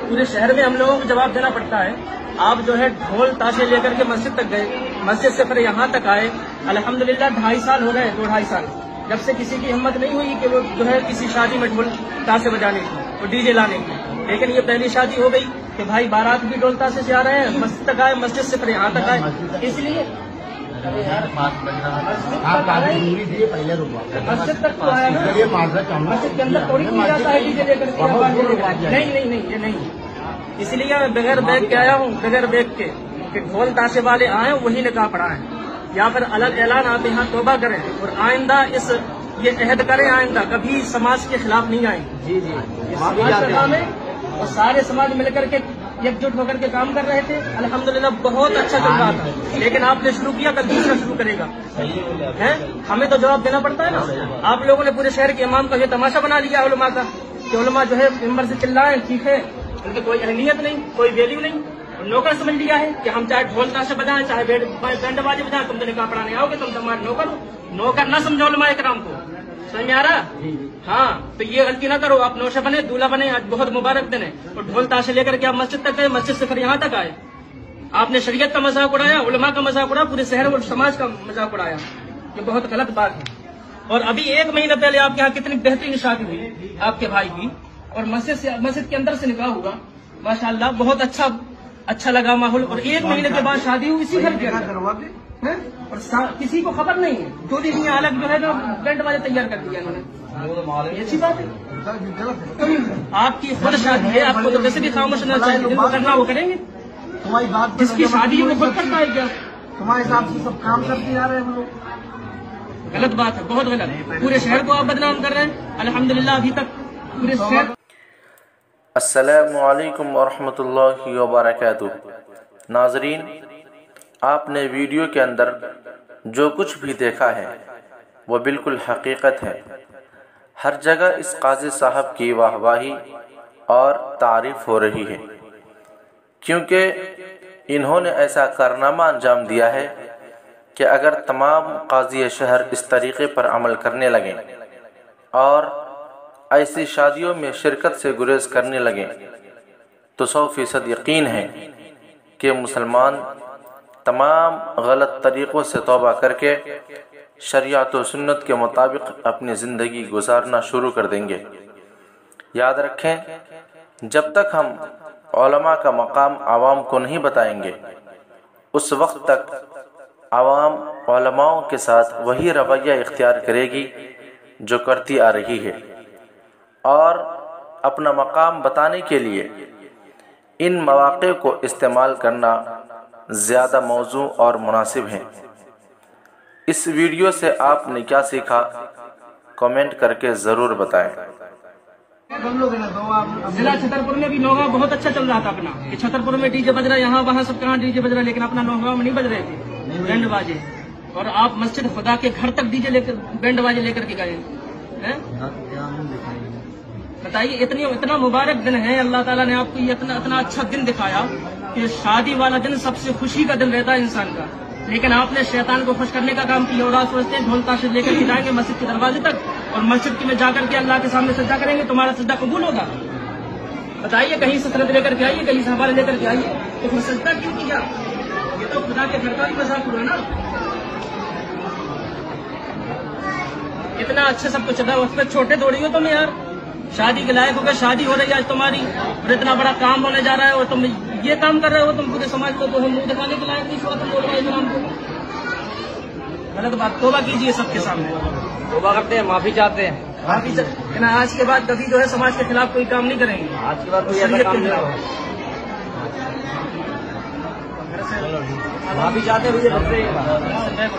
پورے شہر میں ہم لوگوں کو جواب دینا پڑتا ہے. آپ جو ہے ڈھول تاشے لے کر کے مسجد تک گئے, مسجد سے پھر یہاں تک آئے. الحمدللہ 2.5 سال ہو گئے, 2.5 سال, جب سے کسی کی ہمت نہیں ہوئی کہ وہ جو ہے کسی شادی میں ڈھول تاشے بجانے کی, وہ ڈی جے لانے کی. لیکن یہ پہلی شادی ہو گئی کہ بھائی بارات بھی ڈھول تاشے سے آ رہے ہیں, مسجد تک آئے, مسجد سے پھر یہاں تک آئے. اس لیے مسجد تک تو آیا نا, مسجد کے اندر تھوڑی کوئی جاتا ہے ڈی جے لے کر کے. نہیں, یہ نہیں. اس لیے میں بغیر بیگ کے آیا ہوں, بغیر بیگ کے, کہ ڈھول تاشے والے آئے وہی نکاح پڑا ہے. یا پھر الگ اعلان آپ یہاں توبہ کریں اور آئندہ یہ عہد کریں, آئندہ کبھی سماج کے خلاف نہیں آئیں. جی اور سارے سماج مل کر کے ایک جٹ ہو کر کے کام کر رہے تھے. الحمدللہ بہت اچھا چل رہا تھا, لیکن آپ نے شروع کیا, کل دوسرا شروع کرے گا. ہمیں تو جواب دینا پڑتا ہے نا. آپ لوگوں نے پورے شہر کے امام کا یہ تماشا بنا لیا علماء کا, کہ علماء جو ہے ممبر سے چلائیں, ٹھیک ہے, ان کی کوئی اہمیت نہیں, کوئی ویلیو نہیں. نوکر سمجھ لیا ہے کہ ہم چاہے ڈھول تاشے بجائیں, چاہے بینڈ بازی بجائیں, تم تو نکاح پڑھانے آؤ گے, تم تو ہمارے نوکر ہو. نوکر نہ سمجھو علماء کرام کو, سمجھ میں آ رہا؟ ہاں, تو یہ غلطی نہ کرو. آپ نوشہ بنے, دولہا بنے, آج بہت مبارک دن ہے. اور ڈھول تاشے لے کر کے آپ مسجد تک گئے, مسجد سے پھر یہاں تک آئے. آپ نے شریعت کا مذاق اڑایا, علماء کا مذاق اڑایا, پورے شہر اور سماج کا مذاق اڑایا. یہ بہت غلط بات ہے. اور ابھی 1 مہینہ پہلے آپ کے یہاں کتنی بہترین شادی ہوئی آپ کے بھائی کی, اور مسجد کے اندر سے نکاح ہوگا, ماشاءاللہ بہت اچھا لگا ماحول. اور 1 مہینے کے بعد شادی ہوئی اسی گھر کے اندر, اور کسی کو خبر نہیں ہے. جو بھی الگ جو ہے جو بینڈ والے تیار کر دیا انہوں نے. یہ اچھی بات ہے. آپ کی خود شادی ہے, آپ کو تو ویسے بھی خاموش ہونا چاہیے, جن کو کرنا وہ کریں گے. جس کی شادی ہے وہ خود کرتا ہے کیا؟ تمہارے حساب سے سب کام کرتے جا رہے ہیں ہم لوگ. غلط بات ہے, بہت غلط. پورے شہر کو آپ بدنام کر رہے ہیں. الحمدللہ ابھی تک پورے شہر. السلام علیکم ورحمۃ اللہ وبرکاتہ. ناظرین, آپ نے ویڈیو کے اندر جو کچھ بھی دیکھا ہے وہ بالکل حقیقت ہے. ہر جگہ اس قاضی صاحب کی واہ واہی اور تعریف ہو رہی ہے, کیونکہ انہوں نے ایسا کارنامہ انجام دیا ہے کہ اگر تمام قاضی شہر اس طریقے پر عمل کرنے لگیں اور ایسی شادیوں میں شرکت سے گریز کرنے لگیں تو 100% یقین ہے کہ مسلمان تمام غلط طریقوں سے توبہ کر کے شریعت و سنت کے مطابق اپنی زندگی گزارنا شروع کر دیں گے. یاد رکھیں, جب تک ہم علماء کا مقام عوام کو نہیں بتائیں گے, اس وقت تک عوام علماء کے ساتھ وہی رویہ اختیار کرے گی جو کرتی آ رہی ہے. اور اپنا مقام بتانے کے لیے ان مواقع کو استعمال کرنا زیادہ موزوں اور مناسب ہیں. اس ویڈیو سے آپ نے کیا سیکھا, کمنٹ کر کے ضرور بتائیں. ضلع چھترپور میں بھی نوگاں بہت اچھا چل رہا تھا اپنا, کہ چھترپور میں ڈی جے بج رہا ہے, یہاں وہاں سب کہاں ڈی جے بج رہا ہے, لیکن اپنا نوگاں میں نہیں بج رہے تھے بینڈ باجے. اور آپ مسجد خدا کے گھر تک ڈی جے لے کر بینڈ باجے لے کر کے گئے. بتائیے, اتنا مبارک دن ہے, اللہ تعالیٰ نے آپ کو یہ اتنا اچھا دن دکھایا کہ شادی والا دن سب سے خوشی کا دن رہتا ہے انسان کا, لیکن آپ نے شیطان کو خوش کرنے کا کام کیا. اور آپ سوچتے ہیں ڈھول تاشے لے کر کے جائیں گے مسجد کے دروازے تک, اور مسجد میں جا کر کے اللہ کے سامنے سجدہ کریں گے, تمہارا سجدہ قبول ہوگا. بتائیے, کہیں سے سند لے کر کے آئیے, کہیں سے حوالے لے کر کے آئیے, تو پھر سجدہ کیوں کیا؟ یہ تو خدا کے گھر کا بھی مذاق ہوا نا. اتنا اچھا سب کچھ چل رہا ہے, اس پہ چھوٹے تھوڑی ہو تم یار. شادی کے لائق ہو گیا, شادی ہو رہی ہے آج تمہاری, اور اتنا بڑا کام ہونے جا رہا ہے, اور تم یہ کام کر رہے ہو. تم پورے سماج کو تو منہ دکھانے کے لائق نہیں چھوڑا تم لوگ اسلام کو. غلط بات. توبہ کیجیے سب کے سامنے, توبہ کرتے ہیں, معافی چاہتے ہیں. آج کے بعد کبھی جو ہے سماج کے خلاف کوئی کام نہیں کریں گے. آج کے بعد کوئی ایسا کام نہیں ہوگا. معافی چاہتے ہیں.